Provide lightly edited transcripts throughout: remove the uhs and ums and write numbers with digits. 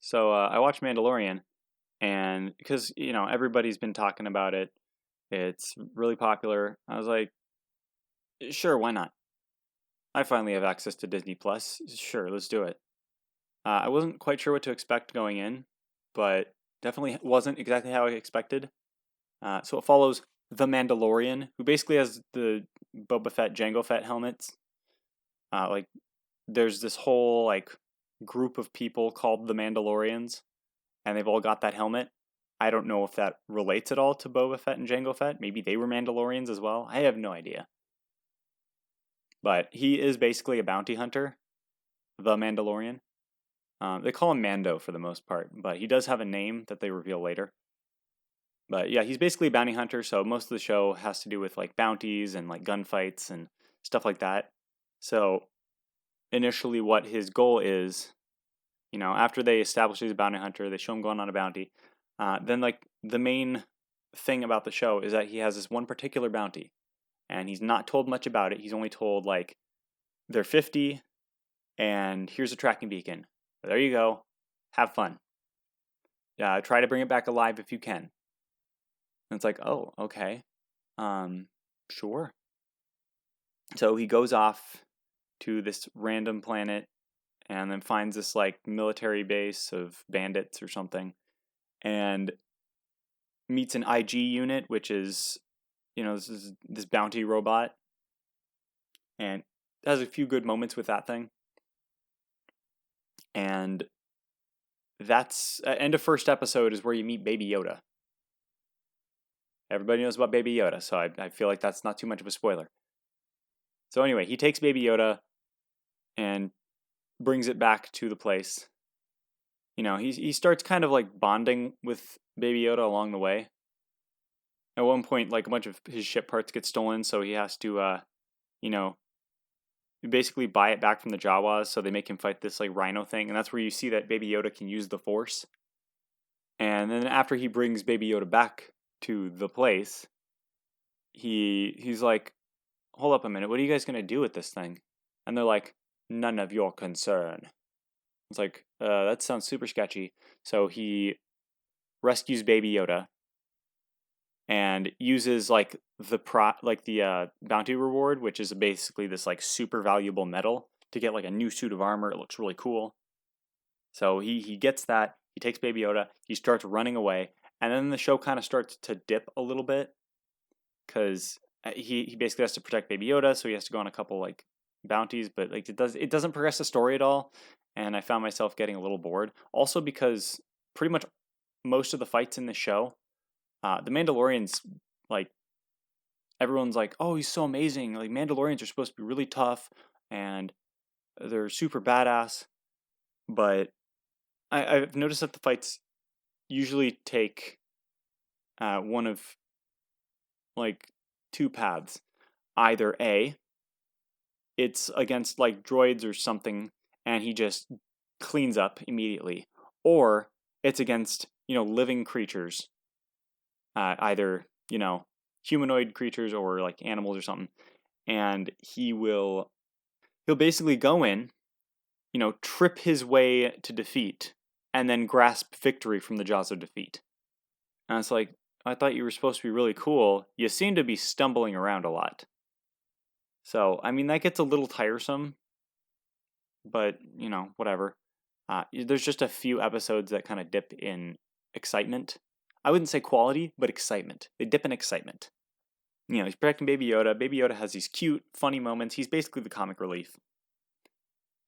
So I watched Mandalorian, and because everybody's been talking about it, it's really popular. I was like, sure, why not? I finally have access to Disney Plus. Sure, let's do it. I wasn't quite sure what to expect going in, but definitely wasn't exactly how I expected. So it follows the Mandalorian, who basically has the Boba Fett, Jango Fett helmets. Like, there's this whole group of people called the Mandalorians, and they've all got that helmet. I don't know if that relates at all to Boba Fett and Jango Fett. Maybe they were Mandalorians as well. I have no idea. But he is basically a bounty hunter, the Mandalorian. They call him Mando for the most part, but he does have a name that they reveal later. But yeah, he's basically a bounty hunter, so most of the show has to do with like bounties and like gunfights and stuff like that. So initially, what his goal is, after they establish he's a bounty hunter, they show him going on a bounty. Then like the main thing about the show is that he has this one particular bounty, and he's not told much about it. He's only told like they're 50, and here's a tracking beacon. There you go. Have fun. Try to bring it back alive if you can. And it's like, oh, okay. Sure. So he goes off to this random planet and then finds this like military base of bandits or something and meets an IG unit, which is, this bounty robot, and has a few good moments with that thing. And that's end of first episode is where you meet Baby Yoda. Everybody knows about Baby Yoda, so I feel like that's not too much of a spoiler. So anyway, he takes Baby Yoda and brings it back to the place. He starts kind of like bonding with Baby Yoda along the way. At one point, like a bunch of his ship parts get stolen, so he has to, basically buy it back from the Jawas. So they make him fight this like rhino thing, and that's where you see that Baby Yoda can use the Force. And then after he brings Baby Yoda back to the place, he's like, "Hold up a minute, what are you guys gonna do with this thing?" And they're like, "None of your concern." It's like, that sounds super sketchy. So he rescues Baby Yoda and uses like the bounty reward, which is basically this like super valuable metal, to get like a new suit of armor. It looks really cool. So he gets that. He takes Baby Yoda. He starts running away, and then the show kind of starts to dip a little bit because he basically has to protect Baby Yoda, so he has to go on a couple like bounties, but like it doesn't progress the story at all, and I found myself getting a little bored. Also because pretty much most of the fights in the show, the Mandalorians, like, everyone's like, oh, he's so amazing. Like, Mandalorians are supposed to be really tough and they're super badass. But I've noticed that the fights usually take one of like two paths. Either A, it's against like droids or something and he just cleans up immediately, or it's against, living creatures, either, humanoid creatures or like animals or something, and he'll basically go in, trip his way to defeat, and then grasp victory from the jaws of defeat. And it's like, I thought you were supposed to be really cool. You seem to be stumbling around a lot. So, I mean, that gets a little tiresome, but, whatever. There's just a few episodes that kind of dip in excitement. I wouldn't say quality, but excitement. They dip in excitement. He's protecting Baby Yoda. Baby Yoda has these cute, funny moments. He's basically the comic relief.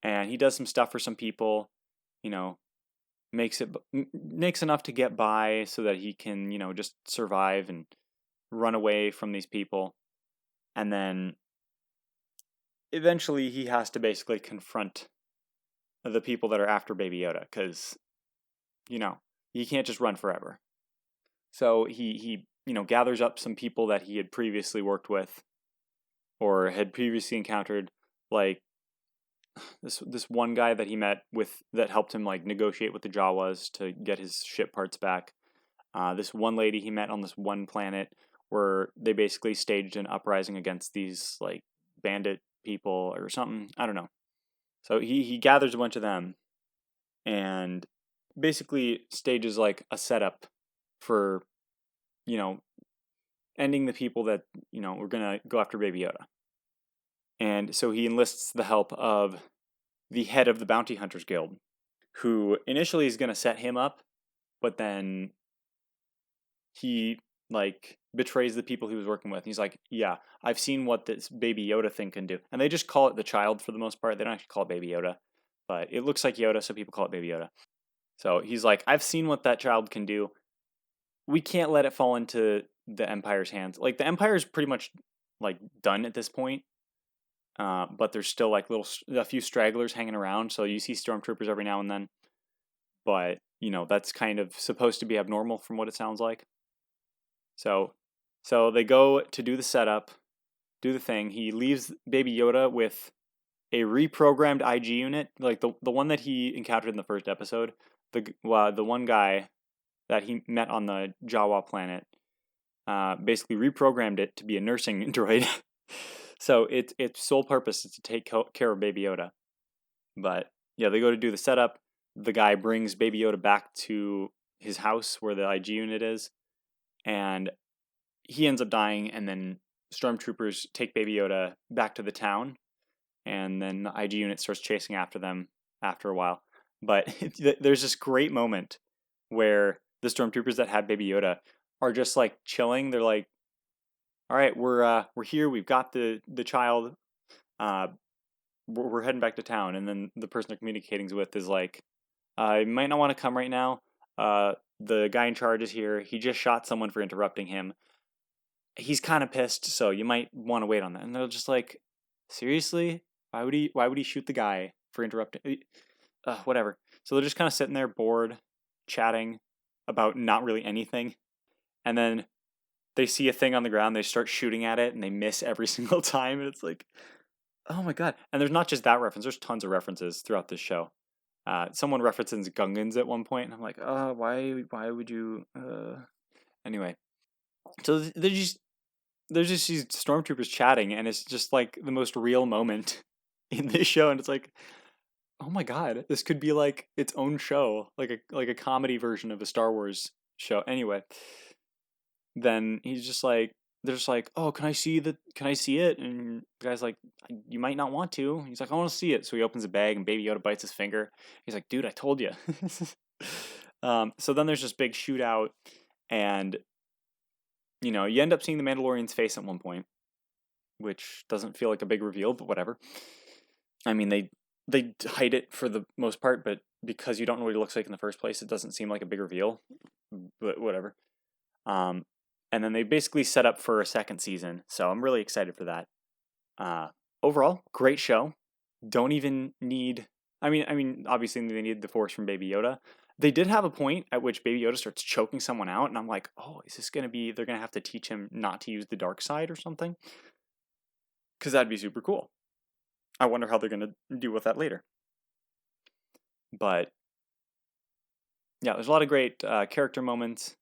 And he does some stuff for some people, makes enough to get by so that he can, just survive and run away from these people. And then eventually he has to basically confront the people that are after Baby Yoda because, he can't just run forever. So he gathers up some people that he had previously worked with or had previously encountered, like this one guy that he met with that helped him like negotiate with the Jawas to get his ship parts back. This one lady he met on this one planet where they basically staged an uprising against these like bandit people or something. I don't know. So he gathers a bunch of them, and basically stages like a setup for, you know, ending the people that, were gonna go after Baby Yoda. And so he enlists the help of the head of the Bounty Hunters Guild, who initially is gonna set him up, but then he like betrays the people he was working with. He's like, yeah, I've seen what this Baby Yoda thing can do. And they just call it the child for the most part. They don't actually call it Baby Yoda, but it looks like Yoda, so people call it Baby Yoda. So he's like, I've seen what that child can do. We can't let it fall into the Empire's hands. Like, the Empire's pretty much like done at this point. But there's still like a few stragglers hanging around. So you see stormtroopers every now and then. But, that's kind of supposed to be abnormal from what it sounds like. So they go to do the setup, do the thing. He leaves Baby Yoda with a reprogrammed IG unit, like the one that he encountered in the first episode. The one guy that he met on the Jawa planet basically reprogrammed it to be a nursing droid. So its sole purpose is to take care of Baby Yoda. But yeah, they go to do the setup. The guy brings Baby Yoda back to his house where the IG unit is, and he ends up dying, and then stormtroopers take Baby Yoda back to the town, and then the IG unit starts chasing after them after a while. But there's this great moment where the stormtroopers that had Baby Yoda are just like chilling. They're like, all right, we're here. We've got the child. We're heading back to town. And then the person they're communicating with is like, you might not want to come right now. The guy in charge is here. He just shot someone for interrupting him. He's kind of pissed, so you might want to wait on that. And they're just like, seriously? Why would he shoot the guy for interrupting? Whatever. So they're just kind of sitting there bored, chatting about not really anything. And then they see a thing on the ground, they start shooting at it, and they miss every single time. And it's like, oh my god. And there's not just that reference, there's tons of references throughout this show. Someone references Gungans at one point, and I'm like, why would you? Anyway. So there's just these stormtroopers chatting, and it's just like the most real moment in this show. And it's like, oh my god, this could be like its own show, like a comedy version of a Star Wars show. Anyway, then he's just like, they're just like, oh, can I see it? And the guy's like, you might not want to. He's like, I want to see it. So he opens a bag, and Baby Yoda bites his finger. He's like, dude, I told you. So then there's this big shootout, and you end up seeing the Mandalorian's face at one point, which doesn't feel like a big reveal, but whatever. I mean, they hide it for the most part, but because you don't know what he looks like in the first place, it doesn't seem like a big reveal. But whatever. And then they basically set up for a second season, so I'm really excited for that. Overall, great show. Don't even need. I mean, obviously they need the Force from Baby Yoda. They did have a point at which Baby Yoda starts choking someone out, and I'm like, oh, is this gonna be? They're gonna have to teach him not to use the dark side or something? Because that'd be super cool. I wonder how they're gonna deal with that later. But yeah, there's a lot of great character moments,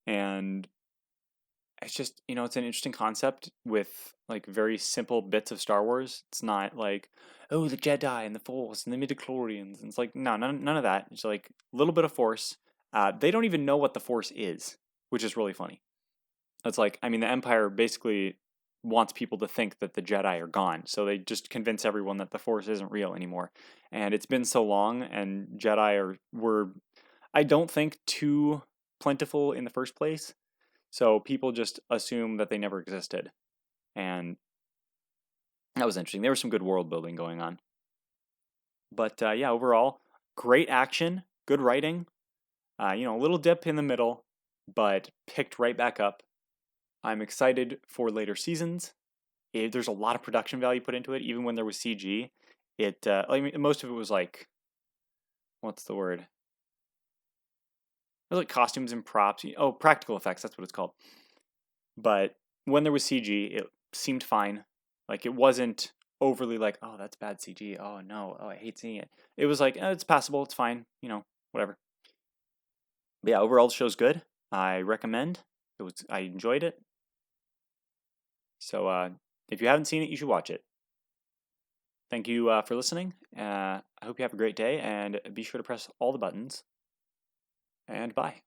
and it's just, it's an interesting concept with like very simple bits of Star Wars. It's not like, oh, the Jedi and the Force and the midichlorians. And it's like, no, none of that. It's like a little bit of Force. They don't even know what the Force is, which is really funny. It's like, I mean, the Empire basically wants people to think that the Jedi are gone. So they just convince everyone that the Force isn't real anymore. And it's been so long, and Jedi were, I don't think, too plentiful in the first place. So people just assume that they never existed. And that was interesting. There was some good world building going on. But yeah, overall, great action, good writing. A little dip in the middle, but picked right back up. I'm excited for later seasons. There's a lot of production value put into it, even when there was CG. Most of it was like, what's the word? It was like costumes and props. Oh, practical effects, that's what it's called. But when there was CG, it seemed fine. Like, it wasn't overly like, oh, that's bad CG. Oh, no. Oh, I hate seeing it. It was like, it's passable. It's fine. Whatever. But yeah, overall, the show's good. I recommend. I enjoyed it. So if you haven't seen it, you should watch it. Thank you for listening. I hope you have a great day, and be sure to press all the buttons and bye.